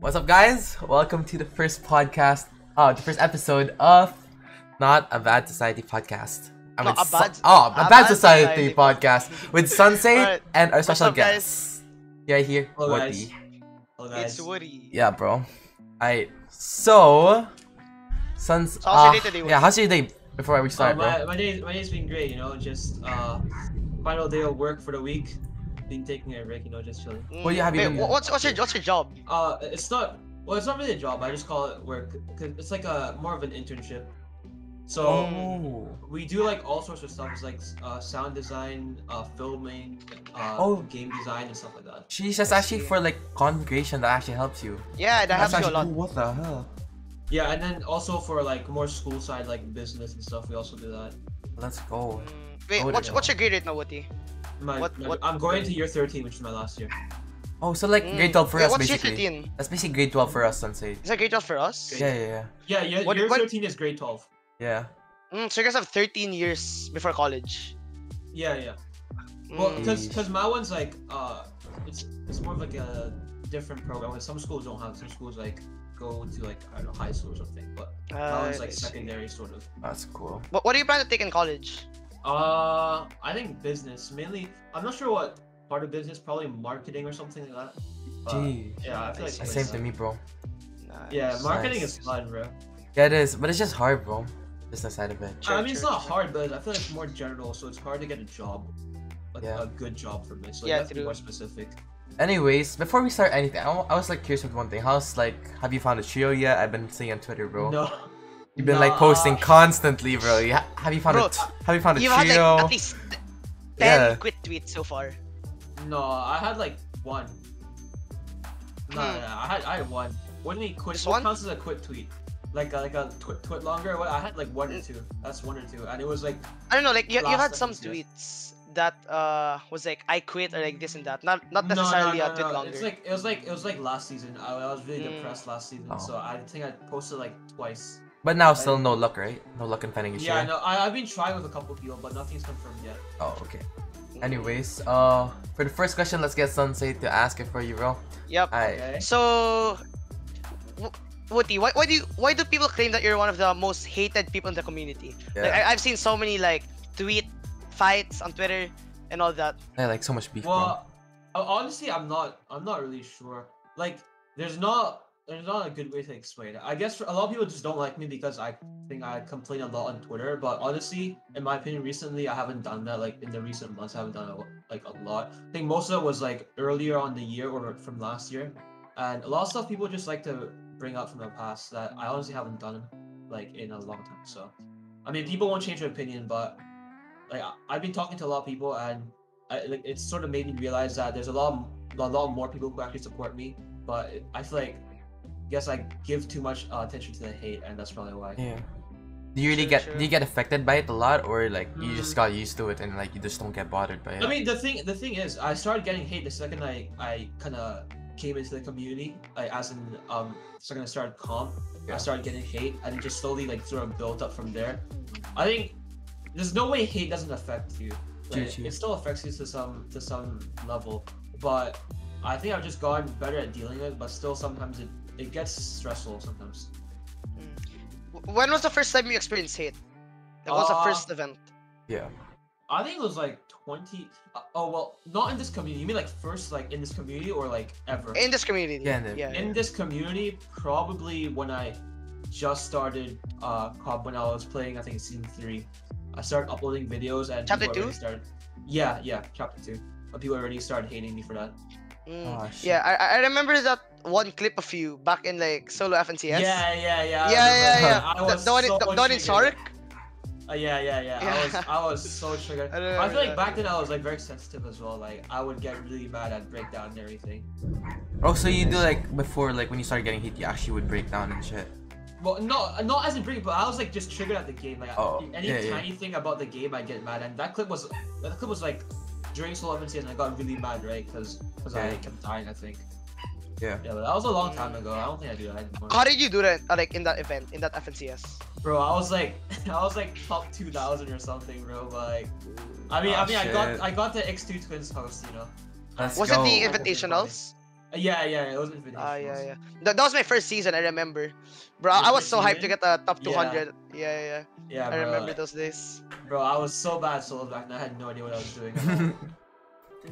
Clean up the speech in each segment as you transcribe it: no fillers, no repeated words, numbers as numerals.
What's up, guys? Welcome to the first podcast, the first episode of Not a Bad Society podcast. A Bad Society podcast with Sensei Alright. and our special up, guys? guest. Yeah, here, Hello, Wutty. guys. Hello, guys. It's Wutty. Yeah, bro. Alright, so How's your day today, Wutty? Yeah, how's your day before we start, bro? My day's been great. You know, just final day of work for the week. Been taking a break. You know, just chilling. What do you have? Wait, Even what's your job? It's not really a job. I just call it work. Cause it's like more of an internship. So Oh. we do like all sorts of stuff. It's like sound design, filming, game design and stuff like that. She's just actually for like congregation that actually helps you. Yeah, that helps you a lot. What the hell? Yeah, and then also for like more school side, like business and stuff, we also do that. Let's go. Wait, Oh, what's your grade right now, Wutty? I'm going to year 13, which is my last year. Oh, so like grade 12 for Wait, us what's basically. year 13? That's basically grade 12 for us, Sensei. Is that grade 12 for us? Yeah. Yeah, year What- 13 is grade 12. Yeah. So you guys have 13 years before college. Yeah. Well, Mm. because my one's like it's more of like a different program. Like some schools don't have. Some schools like go to like I don't know high school or something. But my one's like I see. secondary sort of. That's cool. What do you plan to take in college? I think business mainly. I'm not sure what part of business. Probably marketing or something like that. But, Gee. yeah, I feel like Same to me, bro. Yeah, marketing Nice. is fun, bro. Yeah, it is, but it's just hard, bro. Business side of it. Sure, I mean, it's sure, not sure. hard, but I feel like it's more general, so it's hard to get a job, like Yeah. a good job for me. So Yeah, you have to be true. more specific. Anyways, before we start anything, I was like curious with one thing. How's like, have you found a trio yet? I've been seeing on Twitter, bro. No. You've been like posting constantly, bro. Have you found Bro, have you found a You've had trio? like at least 10 Yeah. quit tweets so far. No, I had like one. No, Hmm. I had one. What do you mean quit? Just What one? counts as a quit tweet? Like a twit longer? What? I had like one or two. That's one or two, and it was like I don't know, like you Last had some sentence, tweets that was like I quit or like this and that. Not necessarily a tweet longer. It's like it was like last season. I was really Mm. depressed last season, Oh. so I think I posted like twice. But now still no luck, right? No luck in finding a trio. Yeah, no, I've been trying with a couple people, but nothing's confirmed yet. Oh, okay. Anyways, for the first question, let's get Sensei to ask it for you, bro. Yep. Alright. Okay. So, Wutty, why do people claim that you're one of the most hated people in the community? Like Yeah. I've seen so many like tweet fights on Twitter and all that. Yeah, like so much beef, bro. Well, honestly, I'm not really sure. Like, there's not a good way to explain it. I guess a lot of people just don't like me because I think I complain a lot on Twitter. But honestly, in my opinion, recently I haven't done that. Like in the recent months, I haven't done it like a lot. I think most of it was like earlier on the year or from last year, and a lot of stuff people just like to bring up from the past that I honestly haven't done like in a long time. So, I mean, people won't change their opinion, but like I've been talking to a lot of people, and like it's sort of made me realize that there's a lot more people who actually support me. But I feel like, I guess I give too much attention to the hate, and that's probably why. Yeah. Do you really Sure. do you get affected by it a lot, or like you just got used to it and like you just don't get bothered by it? I mean, the thing is, I started getting hate the second I kind of came into the community, like as in second I started comp, Yeah. I started getting hate, and it just slowly like sort of built up from there. I think there's no way hate doesn't affect you. Like, True. it still affects you to some level, but I think I've just gotten better at dealing with it. But still, sometimes it gets stressful sometimes. When was the first time you experienced hate? Like, what was the first event? Yeah. I think it was like 20. Oh well, not in this community. You mean like first like in this community or like ever? In this community. Yeah, in the- yeah. In this community, probably when I just started COD, when I was playing, I think season 3. I started uploading videos and Chapter people already 2? started. Yeah, chapter 2. But people already started hating me for that. Oh, shit. Yeah, I remember that one clip of you back in like solo FNCS. Yeah. Yeah. I was The one so in Shark. Yeah. Yeah. I was so triggered. I I, remember feel like that. back then I was like very sensitive as well. Like I would get really mad at breakdown and everything. Oh, so you do like before, like when you started getting hit, you actually would break down and shit. Well, not as in break, but I was like just triggered at the game. Like any yeah. tiny thing about the game, I get mad. And that clip was like during solo FNCS, and I got really mad, right? Because I Yeah. kept dying, I think. Yeah. Yeah, but that was a long time ago. I don't think I do that anymore. How did you do that? Like in that event, in that FNCS? Bro, I was like top 2,000 or something, bro. But like, I mean, Oh, I shit. got the X2 Twins host, you know. Let's Was go. it the invitationals? Yeah, it was invitational. Yeah. That was my first season. I remember, bro. Your I was first so hyped to season? get a top Yeah. 200. Yeah. Yeah, I bro. remember those days. Bro, I was so bad at solos back then. I had no idea what I was doing at all.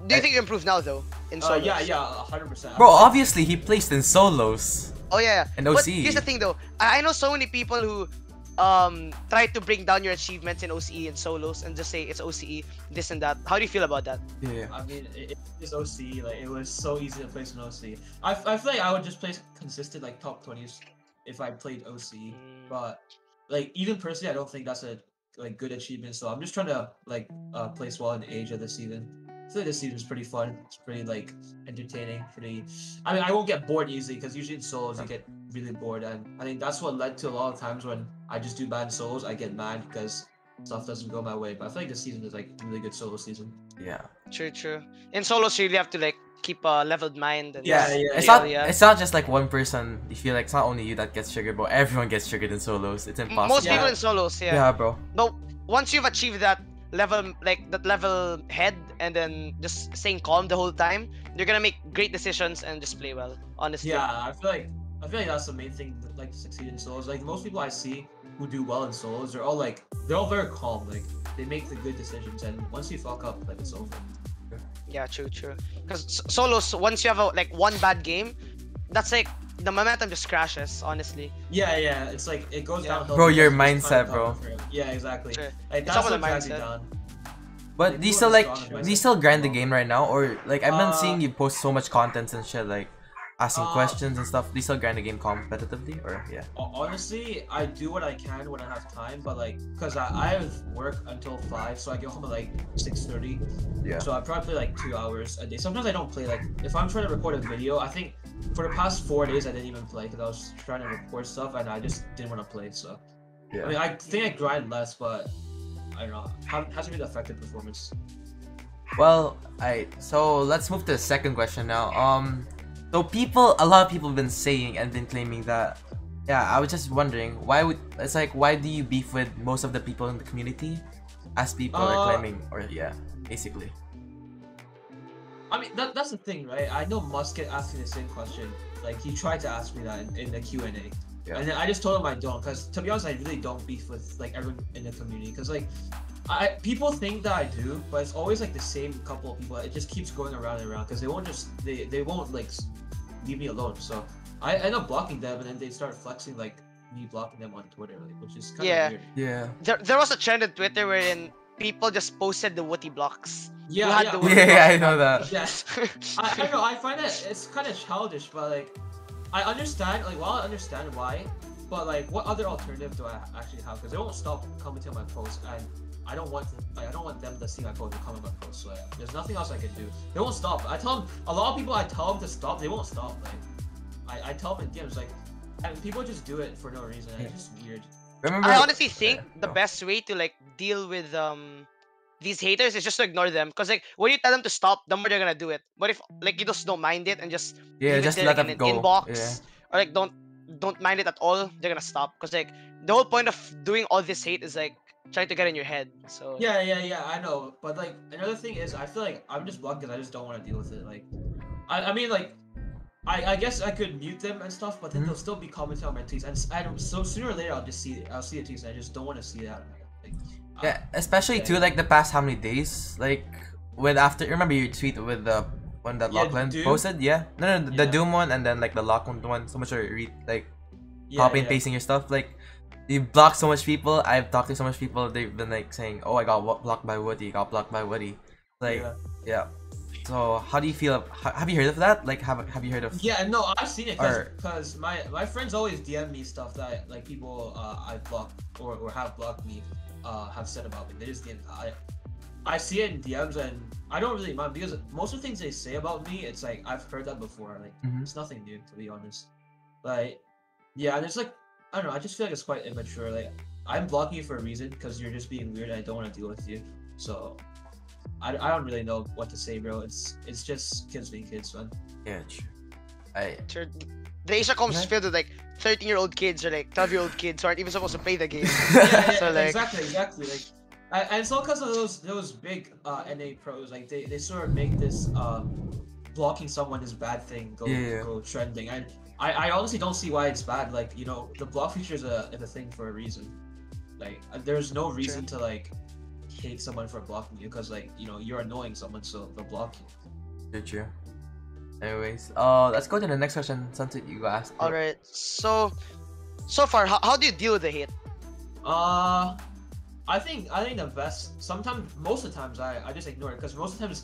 Do you think you improved now though in solos? Yeah, 100%. Bro, obviously he placed in solos. Oh yeah. And But OCE. here's the thing though. I know so many people who try to bring down your achievements in OCE and solos and just say it's OCE, this and that. How do you feel about that? Yeah. I mean, it's OC. Like, it was so easy to place an OC. I feel like I would just place consistent like top 20s if I played OC. But like even personally, I don't think that's a like good achievement. So I'm just trying to like place well in Asia this season. I feel like this season is pretty fun. It's pretty like entertaining. Pretty. I mean, I won't get bored easily because usually in solos you get really bored, and I think that's what led to a lot of times when I just do bad in solos, I get mad because stuff doesn't go my way. But I feel like this season is like a really good solo season. Yeah. True. In solos, you really have to like keep a leveled mind. And Yeah. It's not just like one person. You feel like it's not only you that gets triggered, but everyone gets triggered in solos. It's impossible. Most people in solos, yeah. Yeah, bro. But once you've achieved that level, like that level head, and then just staying calm the whole time, you're gonna make great decisions and just play well. Honestly. Yeah, I feel like that's the main thing that, like to succeed in solos. Like most people I see who do well in solos, they're all very calm. Like they make the good decisions, and once you fuck up, like it's over. Yeah, true. Because solos, once you have like one bad game, that's like the momentum just crashes. Honestly. Yeah. It's like it goes downhill. Bro, your because it's mindset, time bro. for it. Yeah, exactly. Sure. Like It's that's all what about the drags you mindset. down. But Like, do you people still are strong do you mindset. still grind the game right now, or like I've been seeing you post so much content and shit, like asking Uh, questions and stuff. Do you still grind the game competitively, or yeah? Honestly, I do what I can when I have time, but like, cause I have work until 5, so I get home at like 6:30. Yeah. So I probably play like 2 hours a day. Sometimes I don't play. Like if I'm trying to record a video, I think for the past 4 days I didn't even play because I was trying to record stuff and I just didn't want to play. So Yeah. I mean, I think I grind less, but I don't know. Hasn't really affected performance. Well, so let's move to the second question now. So a lot of people have been saying and been claiming that. Yeah, I was just wondering why do you beef with most of the people in the community, as people are claiming, or yeah, basically. I mean, that's the thing, right? I know Musket asked me the same question. Like he tried to ask me that in the Q&A. Yeah. And then I just told him I don't, because to be honest, I really don't beef with like everyone in the community, because like people think that I do, but it's always like the same couple of people. It just keeps going around and around because they won't like leave me alone. So I end up blocking them, and then they start flexing like me blocking them on Twitter, like, which is kind of weird. Yeah. There was a trend on Twitter wherein people just posted the Wutty blocks. Yeah, You had yeah, the Wutty Wutty Yeah, blocks. I know that. Yes. I don't know. I find that it's kind of childish, but like I understand. Like, while I understand why, but like, what other alternative do I actually have? Because they won't stop commenting on my posts, and I don't want them to see my post and comment on my post. So like, there's nothing else I can do. They won't stop. I tell them a lot of people. I tell them to stop. They won't stop. Like, I tell them in games like, and people just do it for no reason. And it's just weird. Remember? I honestly think the no. best way to like deal with these haters is just to ignore them. Cause like when you tell them to stop, the more they're gonna do it. But if like you just don't mind it and just Yeah, leave it just there, let like, them in go. an inbox, Yeah. or like don't mind it at all, they're gonna stop. Cause like the whole point of doing all this hate is like trying to get in your head. So Yeah. I know. But like another thing is, I feel like I'm just blocked because I just don't want to deal with it. Like, I mean like. I guess I could mute them and stuff, but then they'll still be commenting on my tweets, and so sooner or later I'll see the tweets, and I just don't want to see that. Like, Yeah, especially too like the past how many days, like with after remember your tweet with the one that Yeah, Lachlan Doom? posted, yeah, no, the Yeah. Doom one, and then like the Lachlan one, so much like yeah, copy and yeah. pasting your stuff, like you blocked so much people. I've talked to so much people, they've been like saying, oh, I got blocked by Wutty, like yeah. So how do you feel? Have you heard of that? Like have you heard of? Yeah, no, I've seen it Or- because my friends always DM me stuff that like people I blocked or have blocked me have said about me. They just DM. I see it in DMs and I don't really mind because most of the things they say about me, it's like I've heard that before. Like it's nothing new, to be honest. Like yeah, and it's like I don't know. I just feel like it's quite immature. Like I'm blocking you for a reason because you're just being weird and I don't want to deal with you. So I don't really know what to say, bro. It's just kids being kids, man. Yeah, true. sure, the Asia comms is Yeah. filled with like 13-year-old kids or like 12-year-old kids who aren't even supposed to play the game. Yeah, So, like- exactly. Like, and it's all because of those big NA pros. Like they sort of make this blocking someone is a bad thing Yeah. go trending. And I honestly don't see why it's bad. Like, you know, the block feature is a thing for a reason. Like, there's no reason to like hate someone for blocking you because, like, you know, you're annoying someone, so they'll block you. True. Anyways, let's go to the next question. Something you asked. All right. So far, how do you deal with the hate? I think the best. Sometimes, most of the times, I just ignore it because most of the times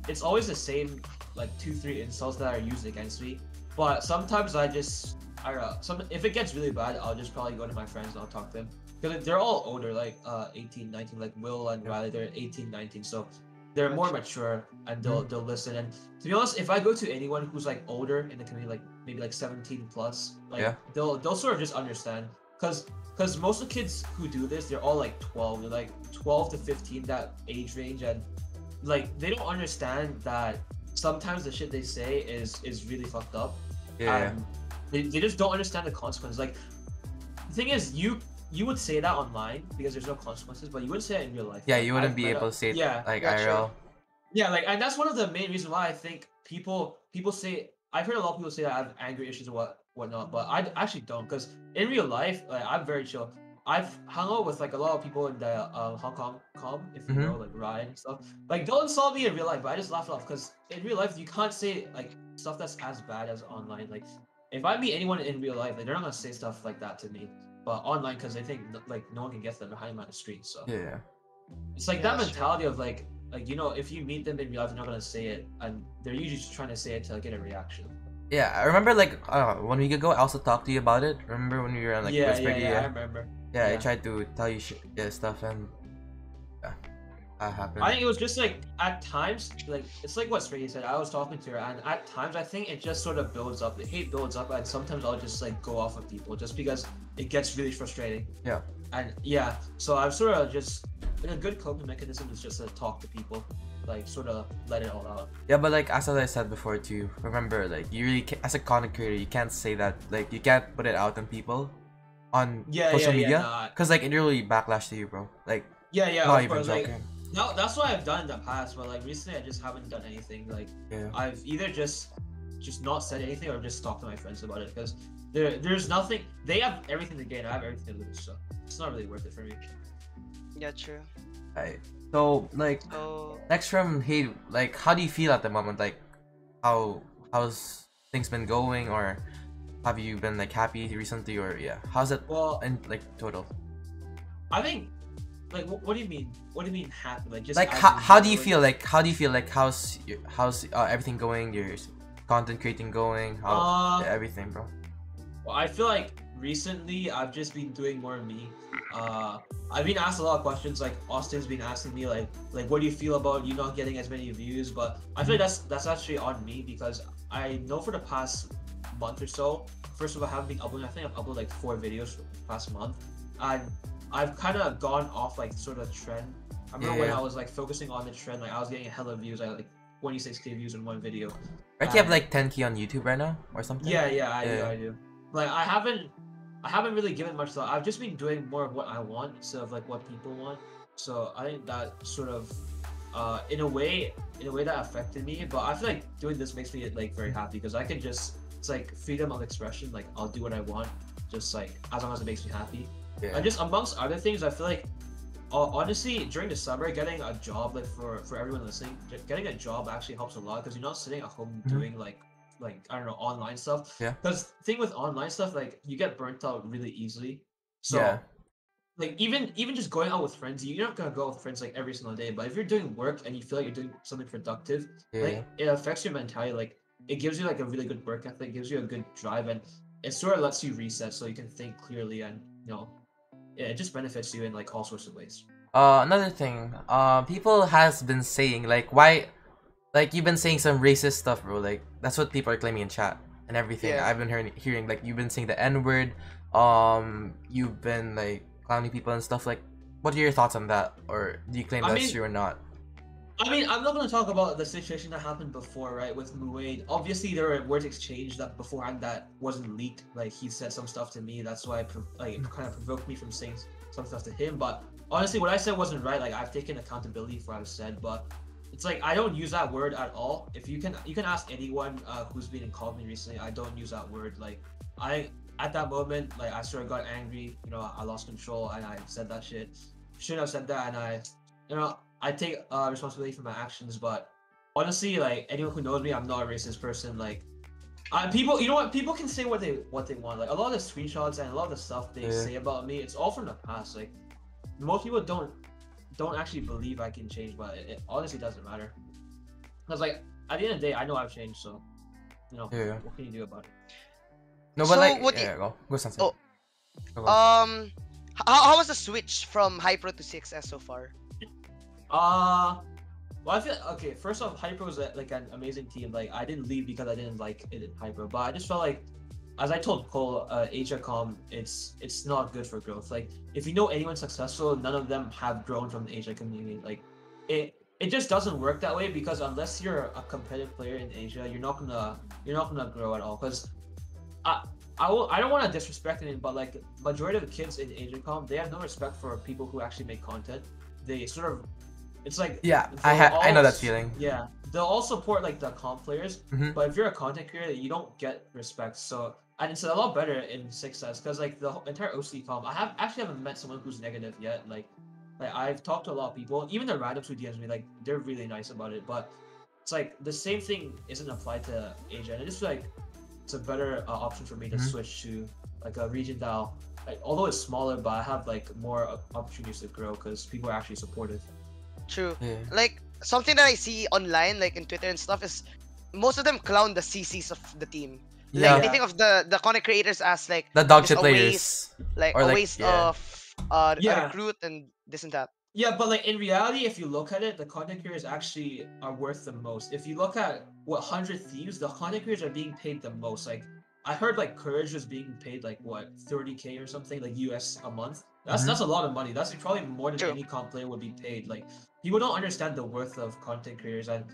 it's always the same like 2-3 insults that are used against me. But sometimes I if it gets really bad, I'll just probably go to my friends and I'll talk to them because they're all older, like 18, 19, like Will and Riley. They're 18, 19, so they're more mature and they'll listen. And to be honest, if I go to anyone who's like older in the community, like maybe like 17 plus, like they'll sort of just understand because most of the kids who do this, they're all like 12. They're like 12 to 15, that age range, and like they don't understand that sometimes the shit they say is really fucked up. And they just don't understand the consequences. Like, the thing is, you would say that online because there's no consequences, but you wouldn't say it in real life. Yeah, you wouldn't be able to say it like IRL. Yeah, like, and that's one of the main reasons why I think people say, I've heard a lot of people say that I have anger issues or whatnot, but I actually don't, because in real life, like, I'm very chill. I've hung out with like a lot of people in the Hong Kong if you know, like Ryan and stuff. Like, don't insult me in real life, but I just laugh it off because in real life you can't say like stuff that's as bad as online. Like, if I meet anyone in real life, like, they're not gonna say stuff like that to me, but online, because they think like no one can get them behind them on the street. So it's like that mentality of like, you know, if you meet them in real life, they're not gonna say it, and they're usually just trying to say it to get a reaction. Yeah, I remember like 1 week ago I also talked to you about it. Remember when we were on like Whisper? Yeah, I remember. Yeah, I tried to tell you stuff, and that happened. I think it was just like at times, like, it's like what Spriggy said. I was talking to her, and at times I think it just sort of builds up. The hate builds up, and sometimes I'll just like go off on people just because it gets really frustrating. Yeah. And yeah, so I've sort of just, in a good coping mechanism is just to talk to people, like sort of let it all out. Yeah, but like as I said before too, remember, like, you really as a content creator, you can't say that, like, you can't put it out on people on social media, because like it really backlash to you, bro. Like, not even joking. Like, no, that's what I've done in the past, but like recently I just haven't done anything. Like, I've either just not said anything or just talked to my friends about it, because there's nothing. They have everything to gain, I have everything to lose, so it's not really worth it for me. Yeah, true. Right. So like, next from hate, like, how do you feel at the moment? Like, how's things been going, or have you been like happy recently, or how's it in like total? I think, like, what do you mean? What do you mean happy? Like, just like, how do you feel? Like, how do you feel? Like, how's everything going? Your content creating going? How everything, bro? Well, I feel like recently I've just been doing more me. I've been asked a lot of questions. Like, Austin's been asking me like what do you feel about you not getting as many views? But I feel like that's actually on me, because I know for the past month or so, first of all, I haven't been uploading. I think I've uploaded like 4 videos for the past month, and I've kind of gone off like sort of trend. I remember when I was like focusing on the trend, like I was getting a hella views. I had like 26k views in one video. Right, you have like 10k on YouTube right now or something? I do. Like, I haven't really given much thought. I've just been doing more of what I want instead of like what people want. So I think that sort of, in a way that affected me. But I feel like doing this makes me like very happy, because I can just, it's like freedom of expression. Like, I'll do what I want, just like as long as it makes me happy. And just amongst other things, I feel like, honestly, during the summer, getting a job, like for everyone listening, getting a job actually helps a lot, because you're not sitting at home doing like I don't know, online stuff. Because the thing with online stuff, like, you get burnt out really easily. So like, even just going out with friends, you're not gonna go out with friends like every single day. But if you're doing work and you feel like you're doing something productive, like, it affects your mentality. Like, it gives you like a really good work ethic, gives you a good drive, and it sort of lets you reset so you can think clearly, and you know, it just benefits you in like all sorts of ways. Another thing, people has been saying like, why, like, you've been saying some racist stuff, bro. Like, that's what people are claiming in chat and everything. I've been hearing like, you've been saying the N-word, you've been like clowning people and stuff. Like, what are your thoughts on that, or do you claim that's true or not? I mean, I'm not going to talk about the situation that happened before, right, with Muade. Obviously, there were words exchanged that beforehand that wasn't leaked. Like, he said some stuff to me. That's why it kind of provoked me from saying some stuff to him. But honestly, what I said wasn't right. Like, I've taken accountability for what I've said. But it's like I don't use that word at all. If you can ask anyone who's been in called me recently, I don't use that word. Like I at that moment, like I sort of got angry, you know, I lost control and I said that shit. Shouldn't have said that, and I take responsibility for my actions. But honestly, like anyone who knows me, I'm not a racist person. Like people, you know what? People can say what they want. Like a lot of the screenshots and a lot of the stuff they say about me, it's all from the past. Like most people don't actually believe I can change, but it honestly doesn't matter. Because like at the end of the day, I know I've changed, so you know what can you do about it? No, but So like, what? go Sensei. Oh, Go. how was the switch from Hypro to 6S so far? Well, I feel okay. First off, Hypro was like an amazing team. Like I didn't leave because I didn't like it in Hypro, but I just felt like, as I told Cole, AsiaCom, it's not good for growth. Like if you know anyone successful, none of them have grown from the Asia community. Like it just doesn't work that way, because unless you're a competitive player in Asia, you're not gonna grow at all. Because I don't want to disrespect anyone, but like majority of the kids in AsiaCom, they have no respect for people who actually make content. They sort of, it's like I know that feeling. Yeah, they'll all support like the comp players, but if you're a content creator, you don't get respect. So, and it's a lot better in 6S, because like the entire OC comp, I haven't met someone who's negative yet. Like I've talked to a lot of people, even the randoms who DMs me, like they're really nice about it. But it's like the same thing isn't applied to Asia, and it's like it's a better option for me to switch to like a region that, like, although it's smaller, but I have like more opportunities to grow because people are actually supportive. True. Like something that I see online, like in Twitter and stuff, is most of them clown the CCs of the team. Like they think of the content creators as like the dog shit just players, like a waste of a recruit and this and that. Yeah, but like in reality, if you look at it, the content creators actually are worth the most. If you look at what 100 Thieves, the content creators are being paid the most. Like I heard like Courage was being paid like what 30K or something, like US a month. That's a lot of money. That's probably more than any comp player would be paid. Like people don't understand the worth of content creators, and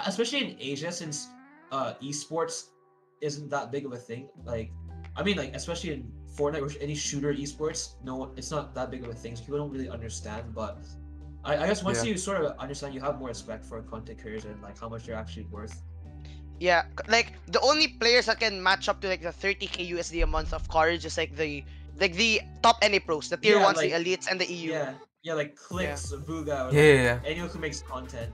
especially in Asia, since esports isn't that big of a thing. Like I mean, like especially in Fortnite or any shooter esports, no, it's not that big of a thing. So people don't really understand. But I guess once you sort of understand, you have more respect for content creators and like how much they're actually worth. Yeah, like the only players that can match up to like the 30K USD a month of Courage is like the top NA pros, the tier ones, like, the elites, and the EU. Yeah, like Clicks, Booga, or anyone who makes content.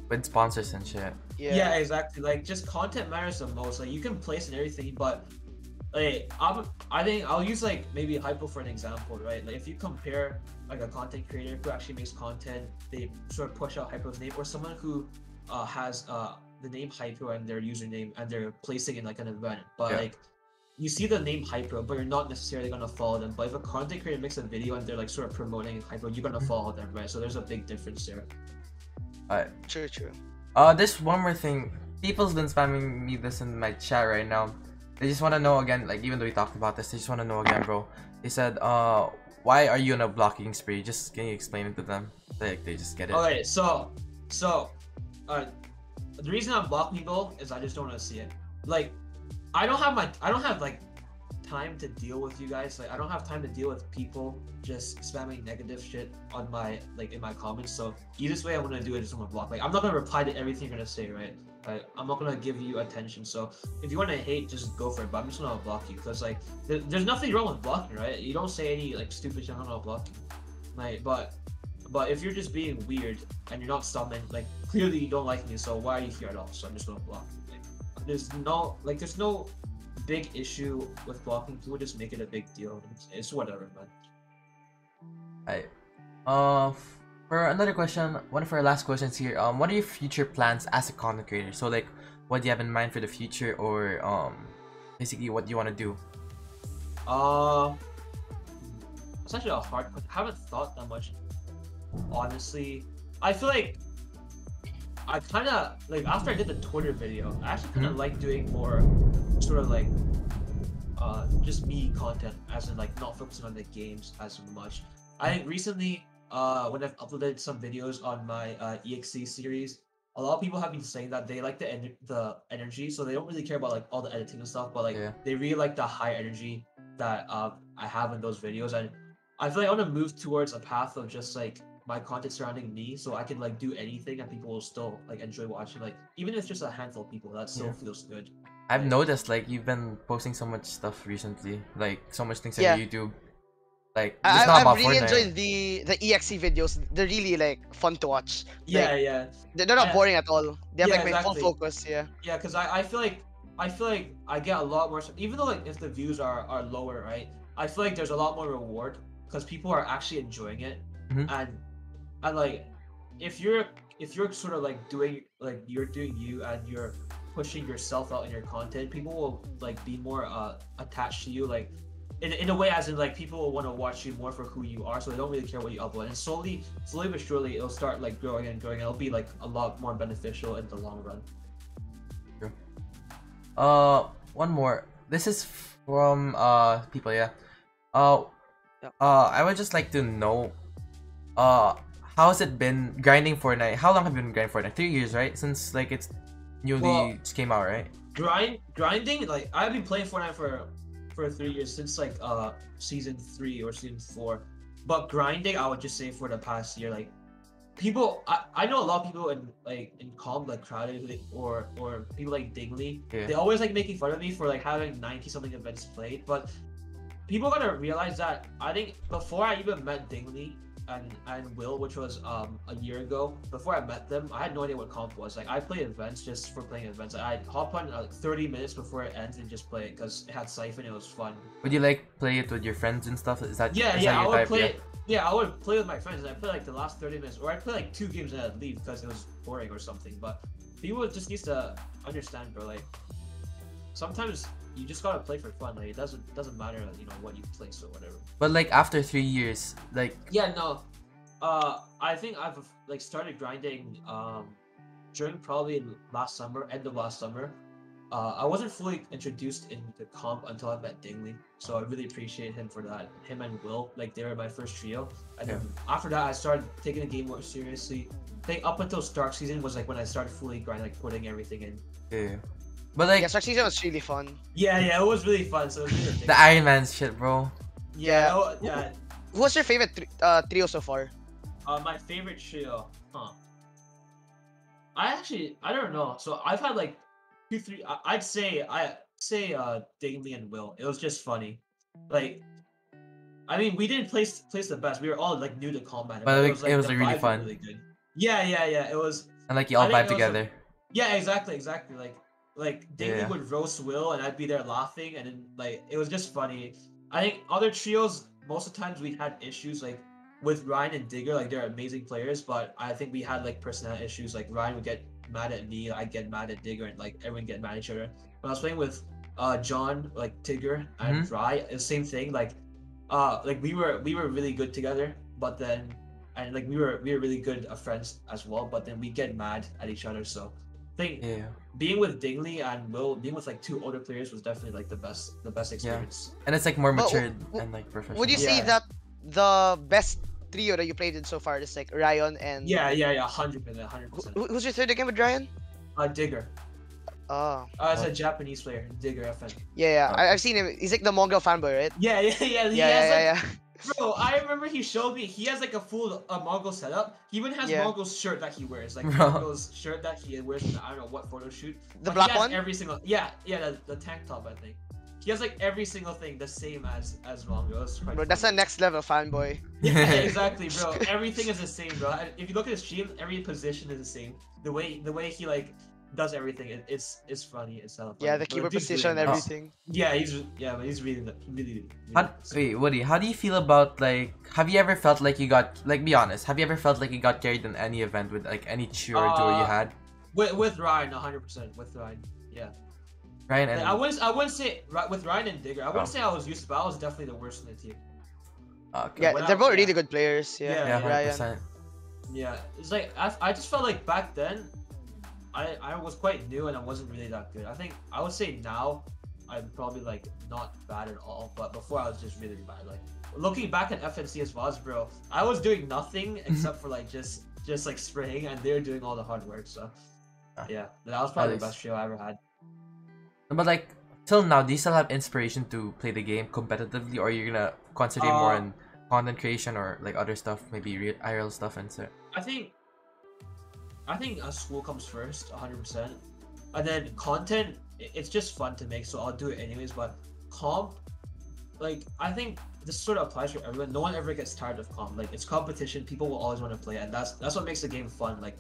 With sponsors and shit. Yeah, exactly. Like just content matters the most. Like you can place and everything, but like I think I'll use like maybe Hypo for an example, right? Like if you compare like a content creator who actually makes content, they sort of push out Hypo's name, or someone who has the name Hypo and their username and they're placing in like an event, but like you see the name Hypo, but you're not necessarily gonna follow them. But if a content creator makes a video and they're like sort of promoting Hypo, you're gonna follow them, right? So there's a big difference there. Alright. True. There's one more thing. People's been spamming me this in my chat right now. They just want to know again, like even though we talked about this, they just want to know again, bro. They said, why are you on a blocking spree? Just can you explain it to them? Like they just get it. Okay, so, the reason I'm blocking people is I just don't want to see it. Like, I don't have like time to deal with you guys. Like, I don't have time to deal with people just spamming negative shit on my in my comments. So easiest way I'm gonna do it is I'm gonna block. Like, I'm not gonna reply to everything you're gonna say, right? I'm not gonna give you attention. So if you want to hate, just go for it. But I'm just gonna block you because like there's nothing wrong with blocking, right? You don't say any like stupid shit. I'm not gonna block you. Like, but if you're just being weird and you're not summoned, like clearly you don't like me. So why are you here at all? So I'm just gonna block you. Like, there's no big issue with blocking. People just make it a big deal. It's whatever, man. For another question, one of our last questions here. What are your future plans as a content creator? So like, what do you have in mind for the future, or basically what do you want to do? It's actually a hard question. I haven't thought that much, honestly. I feel like I kind of like after I did the Twitter video, I actually kind of like doing more sort of like just me content, as in like not focusing on the games as much. I think recently when I've uploaded some videos on my EXE series, a lot of people have been saying that they like the energy, so they don't really care about like all the editing and stuff, but like they really like the high energy that I have in those videos. And I feel like I want to move towards a path of just like my content surrounding me, so I can like do anything and people will still like enjoy watching. Like even if it's just a handful of people, that still feels good. I've noticed like you've been posting so much stuff recently, like so much things on Yeah. YouTube. Like it's not about I've really Fortnite. enjoyed the EXE videos. They're really like fun to watch. Yeah, Like, yeah. they're not boring at all. They have Yeah, like my full exactly. focus. Yeah. Yeah, because I feel like I get a lot more, even though like if the views are lower, right? I feel like there's a lot more reward because people are actually enjoying it, and like if you're sort of like doing like you're doing you and you're pushing yourself out in your content, people will like be more attached to you, like in a way, as in like people will want to watch you more for who you are, so they don't really care what you upload, and slowly but surely it'll start like growing and growing, and it'll be like a lot more beneficial in the long run. One more. This is from people, yeah. I would just like to know, how has it been grinding Fortnite? How long have you been grinding Fortnite? 3 years, right? Since like it's newly just came out, right? Grinding, like I've been playing Fortnite for 3 years, since like season 3 or season 4. But grinding, I would just say for the past year, like people, I know a lot of people in comp, like Crowded or people like Dingley, they always like making fun of me for like having 90 something events played, but people gotta realize that I think before I even met Dingley and Will, which was a year ago, before I met them, I had no idea what comp was. Like I played events just for playing events. I'd hop on like 30 minutes before it ends and just play it because it had Siphon. It was fun. Would you like play it with your friends and stuff? Is that I would play it. Yeah, I would play with my friends. And I play like the last 30 minutes, or I'd play like 2 games and I'd leave because it was boring or something. But people just needs to understand, bro. Like sometimes you just gotta play for fun. Like it doesn't matter, you know, what you place or whatever. But like after 3 years, like yeah, no, I think I've like started grinding during probably end of last summer. I wasn't fully introduced into comp until I met Dingley, so I really appreciate him for that. Him and Will, like they were my first trio, and then after that I started taking the game more seriously. I think up until Stark season was like when I started fully grinding, like putting everything in. Yeah. But like Stark season was really fun. Yeah, it was really fun. So it was really the Iron Man shit, bro. Yeah. Who was your favorite trio so far? My favorite trio, I don't know. So I've had like 2, 3. I'd say Dingley and Will. It was just funny. Like, I mean, we didn't place the best. We were all like new to combat. But it was like, really fun. Really good. Yeah. It was. And like you all vibe together. Yeah, exactly. Like Dingley would roast Will, and I'd be there laughing, and then like it was just funny. I think other trios, most of the times we had issues like with Ryan and Digger. Like they're amazing players, but I think we had like personality issues. Like Ryan would get mad at me, I'd get mad at Digger, and like everyone get mad at each other. When I was playing with John, like Tigger and Rye, it's the same thing. Like we were really good together, but then like we were really good friends as well. But then we get mad at each other. So I think being with Dingley and Will, being with like 2 older players was definitely like the best experience. And it's like more matured and like professional. Would you say that the best trio that you played in so far is like Ryan and 100%. Who's your third again with Ryan? Digger. As a Japanese player, Digger FN. Yeah. I've seen him. He's like the Mongol fanboy, right? Yeah. Bro, I remember he showed me. He has like a full Mongol setup. He even has Mongol's shirt that he wears, like Mongol's shirt that he wears in I don't know what photo shoot. The black one. Every single the tank top, I think. He has like every single thing the same as Mongol. Bro, that's a next level fanboy. Yeah, exactly, bro. Everything is the same, bro. If you look at his stream, every position is the same. The way he like does everything, it's funny. It's funny. Yeah, the keyboard position and everything. Yeah, he's really. Wait, Woody, how do you feel about like? Have you ever felt like you got like? Be honest. Have you ever felt like you got carried in any event with like any trio or duo you had? With Ryan, 100%. With Ryan, yeah. Ryan and I wouldn't say with Ryan and Digger. I wouldn't say I was used, but I was definitely the worst in the team. Okay. Yeah, they're both really good players. Yeah, 100%. Yeah, it's like I just felt like back then, I was quite new and I wasn't really that good. I think I would say now, I'm probably like not bad at all. But before I was just really bad. Like looking back at FNC as well, bro, I was doing nothing except for like just like spraying, and they're doing all the hard work. So yeah, that was probably the best show I ever had. But like till now, do you still have inspiration to play the game competitively, or you're gonna concentrate more on content creation or like other stuff, maybe IRL stuff and so. I think a school comes first, 100%, and then content. It's just fun to make, so I'll do it anyways. But comp, like I think this sort of applies for everyone. No one ever gets tired of comp. Like it's competition. People will always want to play, and that's what makes the game fun. Like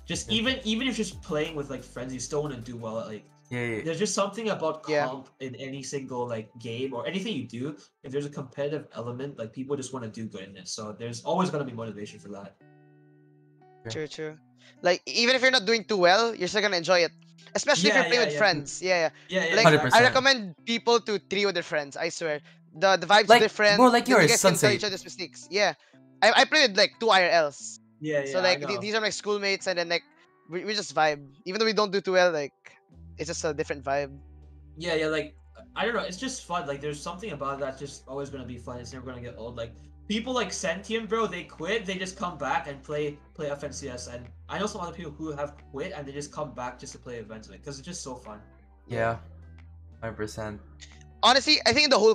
just even if you're just playing with like friends, you still want to do well at like. Yeah. There's just something about comp in any single like game or anything you do. If there's a competitive element, like people just want to do good in it. So there's always gonna be motivation for that. True. Like even if you're not doing too well, you're still gonna enjoy it. Especially if you're playing with friends. Yeah. Like 100%. I recommend people to trio with their friends. I swear, the vibe's like, different. Bro, like you yours, guys can tell Sensei. each other's mistakes. Yeah, I played with like 2 IRLs. Yeah. So like these are my schoolmates, and then like we just vibe. Even though we don't do too well, like it's just a different vibe. Yeah. Like I don't know. It's just fun. Like there's something about that just always gonna be fun. It's never gonna get old. Like people like Sentium, bro. They quit. They just come back and play FNCS. And I know some other people who have quit and they just come back just to play events because it's just so fun. Yeah, 100%. Honestly, I think in the whole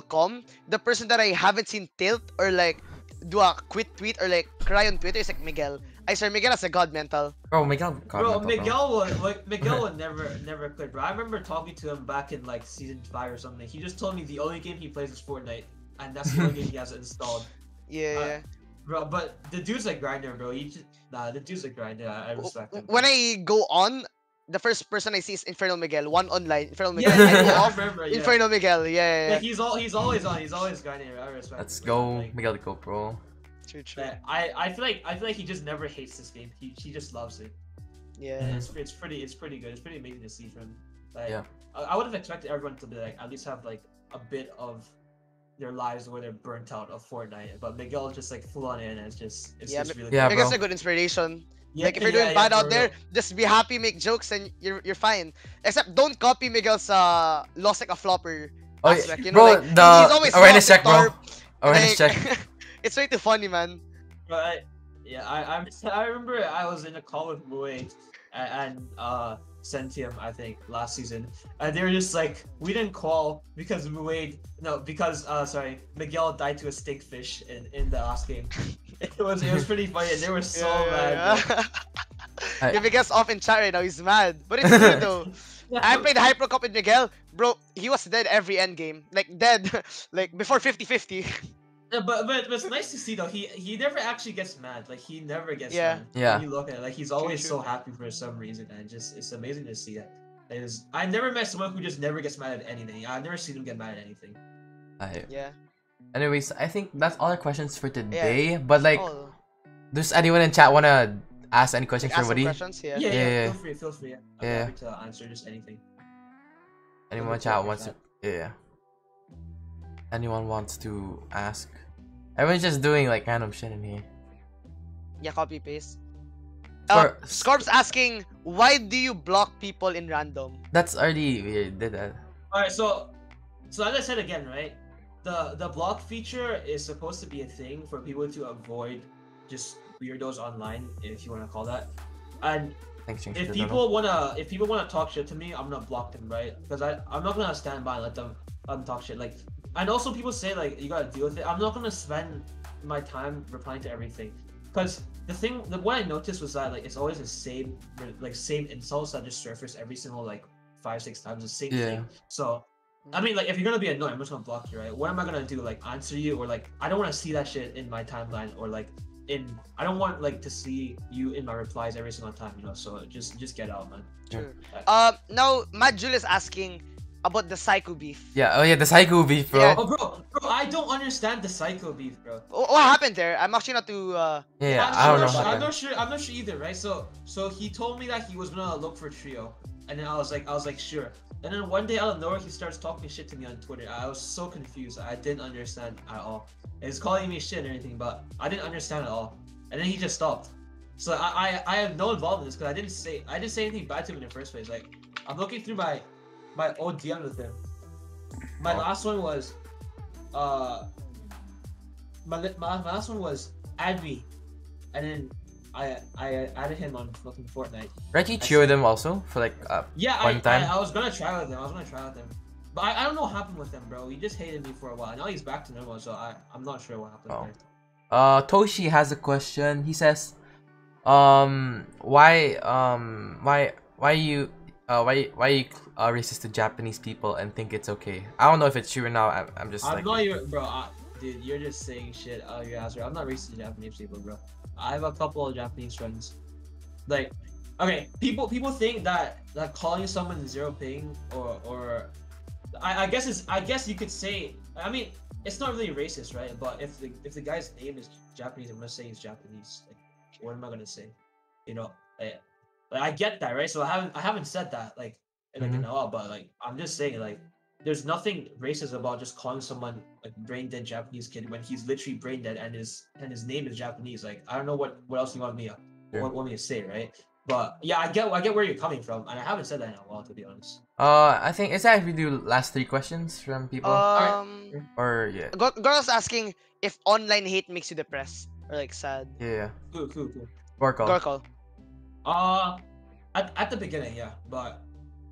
the person that I haven't seen tilt or like do a quit tweet or like cry on Twitter is like Miguel. I swear Miguel has a god mental. Bro, Miguel. Miguel would never quit, bro. I remember talking to him back in like season 5 or something. He just told me the only game he plays is Fortnite, and that's the only game he has installed. Yeah. Bro, but the dude's a grinder, bro. The dude's a grinder. I respect him. When I go on, the first person I see is Infernal Miguel. One online, Infernal Miguel. Yeah, I go I off, remember. Infernal Miguel. Yeah. He's always on. He's always grinding. I respect. Let's him, go, like, Miguel, go, bro. True. I feel like he just never hates this game. He just loves it. Yeah. And it's pretty good. It's pretty amazing to see from him. Like, Yeah. I would have expected everyone to be like at least have like a bit of their lives where they're burnt out of Fortnite, but Miguel just like full on in, and it's just really Yeah, cool. Miguel's bro. a good inspiration. Yeah, Like if you're doing bad for out there, real. just be happy, make jokes, and you're fine. Except don't copy Miguel's lost like a flopper Oh, aspect. You know, bro, like, the he's always awareness soft check, and bro. torp, Awareness like, check. It's way too funny, man. But I remember I was in a call with Muay and Sentium, I think, last season, and they were just like, we didn't call because Miguel died to a stinkfish in the last game. It was pretty funny, and they were so mad. Yeah, Miguel's off in chat right now. He's mad, but it's good though. I played the Hyper Cup with Miguel, bro. He was dead every end game, like dead, like before 50-50. Yeah, but it's nice to see though. He never actually gets mad. Like he never gets mad. Yeah. When you look at it, like he's always True. so happy for some reason, and it's amazing to see it. I never met someone who just never gets mad at anything. I've never seen him get mad at anything. Yeah. Anyways, I think that's all our questions for today. Yeah. But like, does anyone in chat wanna ask any questions Like, for ask some Wutty? questions. Yeah. Yeah. Feel free. I'm Yeah. happy to answer just anything. Anyone in chat wants to? Yeah. Anyone wants to ask? Everyone's just doing like random shit in here. Yeah, copy paste. Scorp- Scorp's asking, why do you block people in random? That's already we did that. Alright, so as I said again, right? The block feature is supposed to be a thing for people to avoid just weirdos online, if you wanna call that. And Thanks, if people wanna talk shit to me, I'm gonna block them, right? Because I'm not gonna stand by and let them talk shit. Like, and also people say like you gotta deal with it. I'm not gonna spend my time replying to everything, because what I noticed was that like it's always the same insults that just surface every single like 5-6 times, the same thing. So I mean, like, if you're gonna be annoying, I'm just gonna block you, right? What am I gonna do? Like, answer you, or like, I don't want to see that shit in my timeline, or like, I don't want like to see you in my replies every single time, you know. So just get out, man. True. Now Matt Julius asking about the Psycho beef. Yeah. Oh yeah, the Psycho beef, bro. Yeah. Oh, bro, I don't understand the Psycho beef, bro. What happened there? I'm actually not too. Yeah, I don't know. I'm not sure either, right? So he told me that he was gonna look for Trio, and then I was like, sure. And then one day out of nowhere, he starts talking shit to me on Twitter. I was so confused. I didn't understand at all. He's calling me shit and everything, but I didn't understand at all. And then he just stopped. So I have no involvement in this because I didn't say anything bad to him in the first place. Like, I'm looking through my old DM with him. My last one was my last one was add me, and then I added him on fucking Fortnite. Reggie cheered him also for like one time. I was gonna try with him. But I don't know what happened with him, bro. He just hated me for a while. Now he's back to normal, so I'm not sure what happened there. Toshi has a question. He says, why you racist to Japanese people and think it's okay? I don't know if it's true or not. I'm just I'm not even, bro. Dude, you're just saying shit out of your ass, bro. I'm not racist to Japanese people, bro. I have a couple of Japanese friends. Like, okay, people think that calling someone zero ping or I guess you could say. I mean, it's not really racist, right? But if the guy's name is Japanese, I'm gonna say he's Japanese. Like, what am I gonna say? You know, like I get that, right? So I haven't said that like in a while, but like I'm just saying like there's nothing racist about just calling someone like brain dead Japanese kid when he's literally brain dead and his name is Japanese. Like I don't know what else you want me to say, right? But yeah, I get where you're coming from, and I haven't said that in a while, to be honest. I think is that if we do last 3 questions from people? Or yeah. Girls asking if online hate makes you depressed or like sad. Yeah. Cool. Gorkle. At the beginning, yeah, but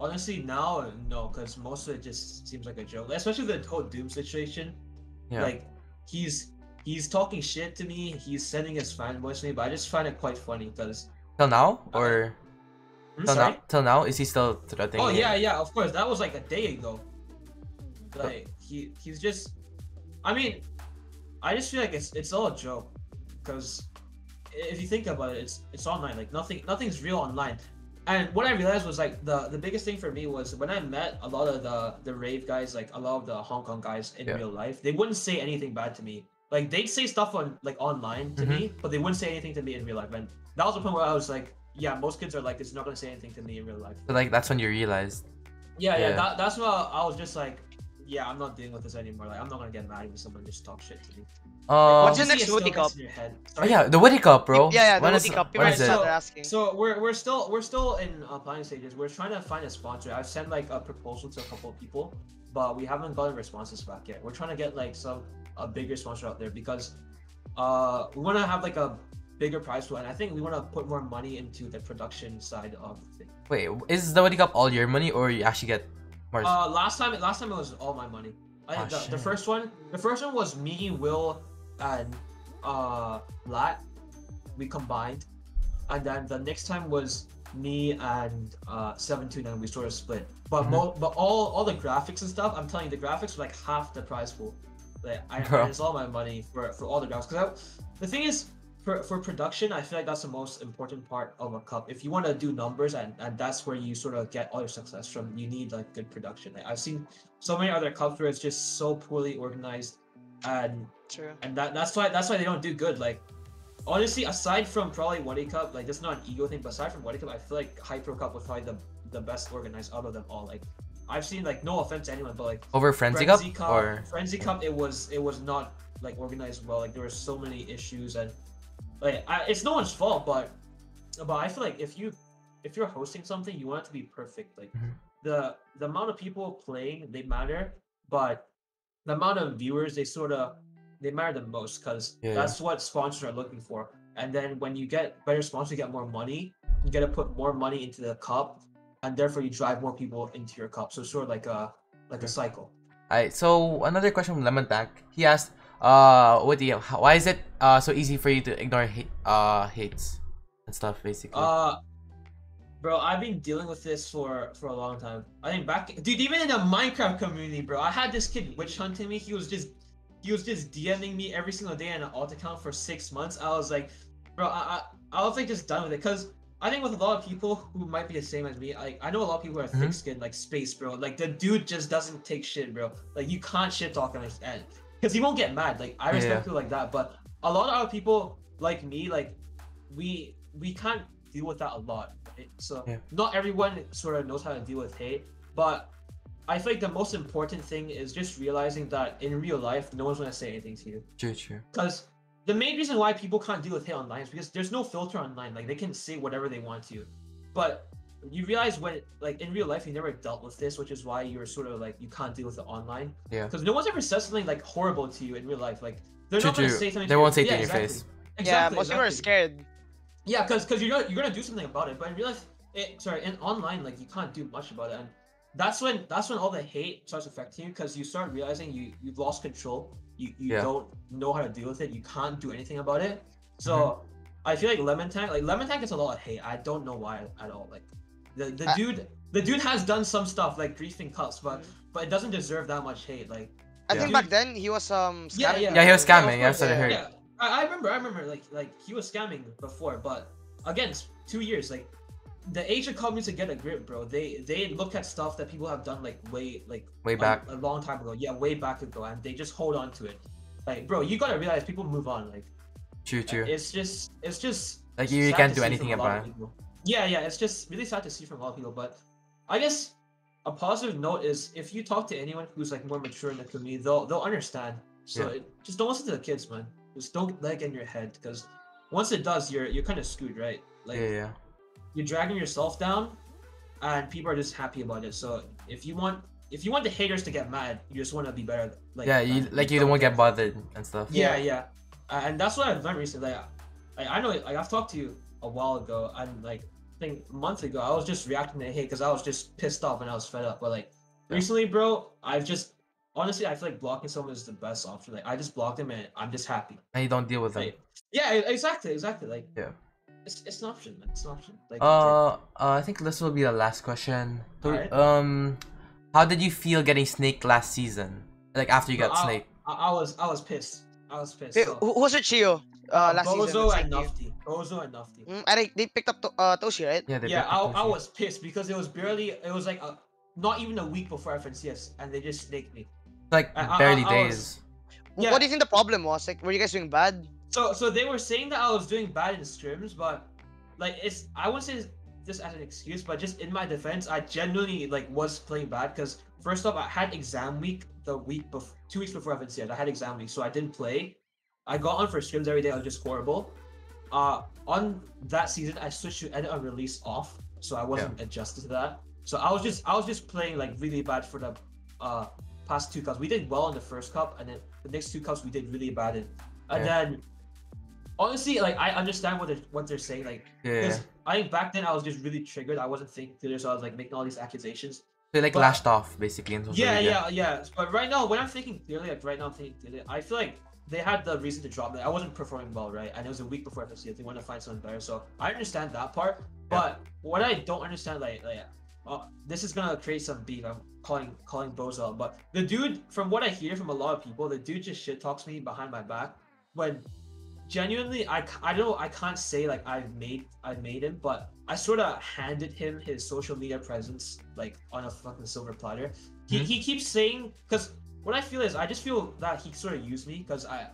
honestly now no, because most of it just seems like a joke, especially the whole Doom situation. Yeah. Like he's talking shit to me, he's sending his fanboys to me, but I just find it quite funny because till now or till now is he still threatening? Oh yeah, of course, that was like a day ago. Like he's just, I mean, I just feel like it's all a joke because if you think about it, it's online. Like nothing's real online. And what I realized was like the biggest thing for me was when I met a lot of the rave guys, like a lot of the Hong Kong guys in real life, they wouldn't say anything bad to me. Like they'd say stuff on like online to me, but they wouldn't say anything to me in real life. And that was the point where I was like, yeah, most kids are like, it's not gonna say anything to me in real life. So like that's when you realized. Yeah. That's when I was just like, yeah, I'm not dealing with this anymore. Like I'm not gonna get mad when someone just talks shit to me. What's the next Wutty Cup? Oh yeah, the Wutty Cup, bro. Yeah, the Wutty Cup. When is it? Asking. So we're still in planning stages. We're trying to find a sponsor. I've sent like a proposal to a couple of people, but we haven't gotten responses back yet. We're trying to get like a bigger sponsor out there because we want to have like a bigger prize pool, and I think we want to put more money into the production side of the thing. Wait, is the Wutty Cup all your money or you actually get more? Last time it was all my money. The first one was me, Will, and Lat. We combined, and then the next time was me and 729. We sort of split. But all the graphics and stuff, I'm telling you, the graphics were like half the prize pool. Like it's all my money for all the graphics. Because the thing is, for production, I feel like that's the most important part of a cup. If you want to do numbers and that's where you sort of get all your success from, you need like good production. Like I've seen so many other cups where it's just so poorly organized, and that's why they don't do good. Like honestly, aside from probably Wutty Cup, like that's not an ego thing, but aside from Wutty Cup, I feel like Hyper Cup was probably the best organized out of them all. Like I've seen, like, no offense to anyone, but like over Frenzy Cup or Frenzy Cup, it was not like organized well. Like there were so many issues, and like it's no one's fault, but I feel like if you're hosting something, you want it to be perfect. Like the amount of people playing, they matter, but the amount of viewers, they matter the most, because that's what sponsors are looking for. And then when you get better sponsors, you get more money. You get to put more money into the cup, and therefore you drive more people into your cup. So it's sort of like a cycle. Alright, so another question from Lemon Tank. He asked, Wutty, why is it so easy for you to ignore hates and stuff, basically? Bro, I've been dealing with this for a long time. I think dude, even in the Minecraft community, bro, I had this kid witch hunting me. He was just DMing me every single day on an alt account for 6 months. I was like, bro, I was like just done with it, because I think with a lot of people who might be the same as me, I know a lot of people who are thick-skinned, like Space, bro. Like the dude just doesn't take shit, bro. Like you can't shit talk on his end, because he won't get mad. Like I respect people like that, but a lot of other people like me, like we can't deal with that a lot. Right? So not everyone sort of knows how to deal with hate, but I feel like the most important thing is just realizing that in real life, no one's gonna say anything to you. True. Because the main reason why people can't deal with hate online is because there's no filter online. Like they can say whatever they want to, but you realize when, like, in real life, you never dealt with this, which is why you're sort of like, you can't deal with it online. Yeah. Because no one's ever said something like horrible to you in real life. Like they're not gonna say something. They won't say it in your face. Exactly, most people are scared. Yeah, because you're gonna do something about it, but in real life, in online, like you can't do much about it. And that's when all the hate starts affecting you, because you start realizing you've lost control. You don't know how to deal with it. You can't do anything about it. So I feel like Lemon Tank gets a lot of hate. I don't know why at all. Like the dude has done some stuff like griefing cups, but it doesn't deserve that much hate. Like I think back then he was scamming. Yeah, he was scamming. That's what I heard. Yeah, I remember like he was scamming before, but again, 2 years. Like the Asian community to get a grip, bro. They look at stuff that people have done like way back a long time ago. Yeah, way back ago, and they just hold on to it. Like, bro, you gotta realize people move on. Like, true. It's just like you can't do anything about it. Yeah, it's just really sad to see from a lot of people. But I guess a positive note is if you talk to anyone who's like more mature in the community, they'll understand. So just don't listen to the kids, man. Just don't let it get in your head, because once it does, you're kind of screwed, right? Like, you're dragging yourself down, and people are just happy about it. So if you want the haters to get mad, you just want to be better. Like, you don't want to get bothered and stuff. Yeah. And that's what I've learned recently. I know, like, I've talked to you a while ago, and like I think a month ago, I was just reacting to hate because I was just pissed off and I was fed up. But like recently, bro, honestly, I feel like blocking someone is the best option. Like, I just blocked them and I'm just happy. And you don't deal with them. Like, yeah, exactly. Like, it's an option, man. It's an option. Like, I think this will be the last question. Alright. How did you feel getting snaked last season? Like after you got snaked? I was pissed. Wait, So, who was your Chio last season? Bozo and Nufty. I think they picked up Toshi, right? Yeah, I was pissed because it was like not even a week before FNCS, and they just snaked me. Like barely days. What do you think the problem was? Like, were you guys doing bad? So they were saying that I was doing bad in scrims, but like I wouldn't say this as an excuse, but just in my defense, I genuinely like was playing bad because first off, I had exam week the week before, 2 weeks before FNCS. I had exam week, so I didn't play. I got on for scrims every day. I was just horrible. On that season, I switched to edit and release off, so I wasn't adjusted to that. So I was just playing like really bad for the past 2 cups. We did well in the first cup, and then the next 2 cups we did really bad in. And then honestly, like, I understand what they're saying, like, because I think back then I was just really triggered. I wasn't thinking clearly, so I was like making all these accusations. They like lashed off basically in social media. Yeah. But right now, when I'm thinking clearly, I feel like they had the reason to drop me. I wasn't performing well, right? And it was a week before FFC. They wanted to find something better, so I understand that part. But what I don't understand, this is gonna create some beef. I'm calling Bozo out, but the dude, from what I hear from a lot of people, the dude just shit talks me behind my back. When genuinely, I don't know, I can't say like I've made him, but I sort of handed him his social media presence like on a fucking silver platter. He keeps saying, because what I feel is I just feel that he sort of used me because I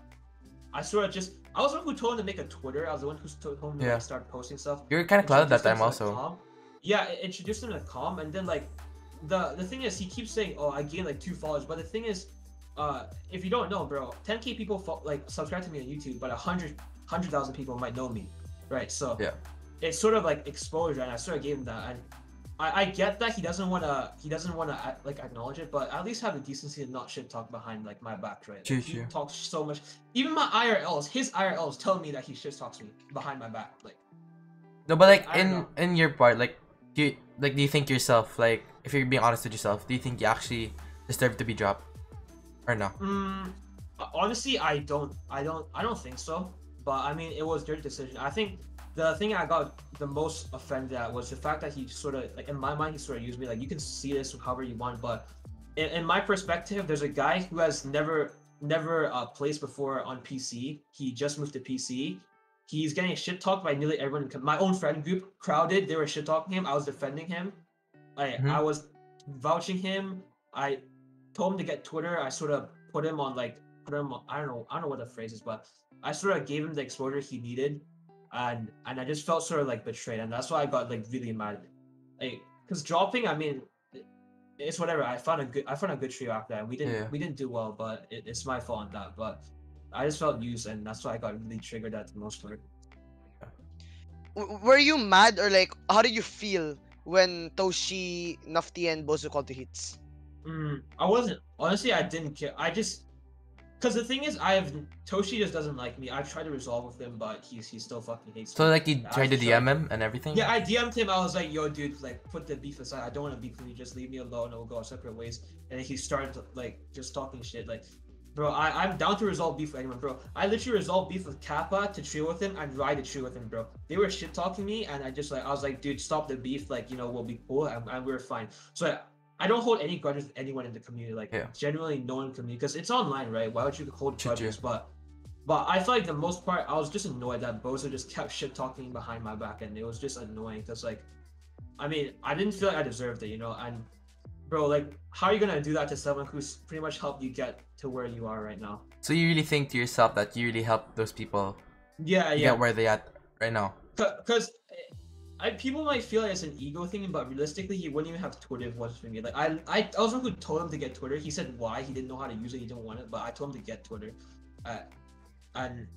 was the one who told him to make a Twitter. I was the one who told him to like, start posting stuff. You were kind of clouded that time also. Yeah, introduced him to Calm, and then like the thing is he keeps saying, oh, I gained like 2 followers, but the thing is, if you don't know, bro, 10K people like subscribe to me on YouTube, but 100,000 people might know me, right? So it's sort of like exposure, and I sort of gave him that, and I get that he doesn't wanna like acknowledge it, but at least have the decency to not shit talk behind like my back, right? Like, he talks so much. Even my his IRLs tell me that he shit talks me behind my back, like. No, but like in your part, like do you think yourself, like if you're being honest with yourself, do you think you actually deserve to be dropped, or no? Honestly, I don't think so. But I mean, it was their decision. I think the thing I got the most offended at was the fact that he sort of, like, in my mind, he sort of used me. Like, you can see this however you want, but in my perspective, there's a guy who has never placed before on PC. He just moved to PC. He's getting shit talked by nearly everyone. My own friend group, crowded, they were shit talking him. I was defending him. I was vouching him. I told him to get Twitter. I sort of put him on, I don't know what the phrase is, but I sort of gave him the exposure he needed, and I just felt sort of like betrayed, and that's why I got like really mad. Like, because dropping, I mean, it's whatever. I found a good trio after that. We didn't do well, but it's my fault on that. But I just felt used, and that's why I got really triggered at the most part. Were you mad, or like, how did you feel when Toshi, Nufty, and Bozo called the hits? I wasn't. Honestly, I didn't care. Because Because the thing is, Toshi just doesn't like me. I've tried to resolve with him, but he still fucking hates me. So like you tried to DM him and everything? Yeah, I DM'd him. I was like, yo, dude, like put the beef aside. I don't want to beef with you. Just leave me alone. And we'll go our separate ways. And then he started like just talking shit. Like, bro, I'm down to resolve beef with anyone, bro. I literally resolved beef with Kappa to trio with him and Rye to trio with him, bro. They were shit talking me, and I was like, dude, stop the beef. Like, you know, we'll be cool, and we're fine. So I don't hold any grudges with anyone in the community. Like, generally no one in the community, because it's online, right? Why would you hold grudges? But I feel like the most part, I was just annoyed that Bozo just kept shit talking behind my back, and it was just annoying. Because like, I mean, I didn't feel like I deserved it, you know. And bro, like, how are you gonna do that to someone who's pretty much helped you get to where you are right now? So you really think to yourself that you really helped those people? Get where they at right now? Because people might feel like it's an ego thing, but realistically, he wouldn't even have Twitter if it wasn't for me. Like, I was the one who told him to get Twitter. He said why, he didn't know how to use it, he didn't want it, but I told him to get Twitter. And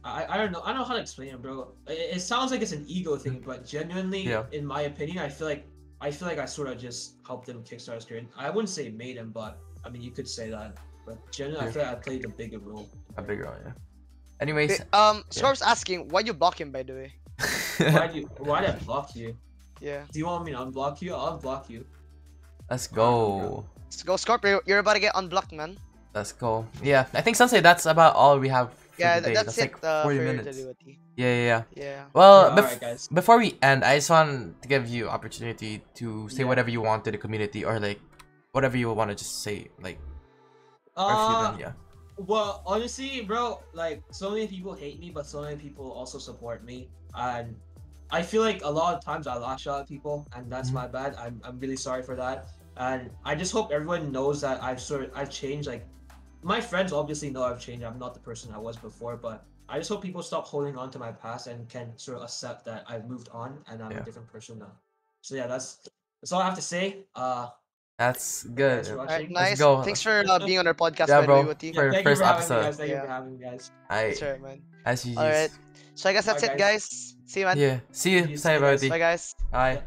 I don't know how to explain it, bro. It sounds like it's an ego thing, but genuinely, in my opinion, I feel like I sort of just helped him kickstart his career. I wouldn't say made him, but I mean, you could say that. But generally, I feel like I played a bigger role. A bigger role, yeah. Anyways, Scorp's asking, why'd you block him, by the way? Why did I block you? Yeah. Do you want me to unblock you? I'll unblock you. Let's go. Let's go, Scorp. You're about to get unblocked, man. Let's go. Yeah, I think Sensei, that's about all we have for today. That's it, like 40 minutes. Wutty. Yeah. Yeah. Well, alright, guys. before we end, I just want to give you opportunity to say whatever you want to the community, or like whatever you want to just say, like. Or if you done, Well, honestly, bro, like, so many people hate me, but so many people also support me, and I feel like a lot of times I lash out at people, and that's my bad. I'm really sorry for that, and I just hope everyone knows that I've changed. Like, my friends obviously know I've changed. I'm not the person I was before, but I just hope people stop holding on to my past and can sort of accept that I've moved on and I'm a different person now. So yeah, that's all I have to say. That's good. Alright, nice. Let's go. Thanks for being on our podcast, Yeah, bro. Wutty. For thank first you for episode. having me, guys. Thank you for having me, guys. That's right, man. As you Alright. So I guess that's it, guys. See you, man. Yeah. See you. See you guys. Bye, guys. Bye.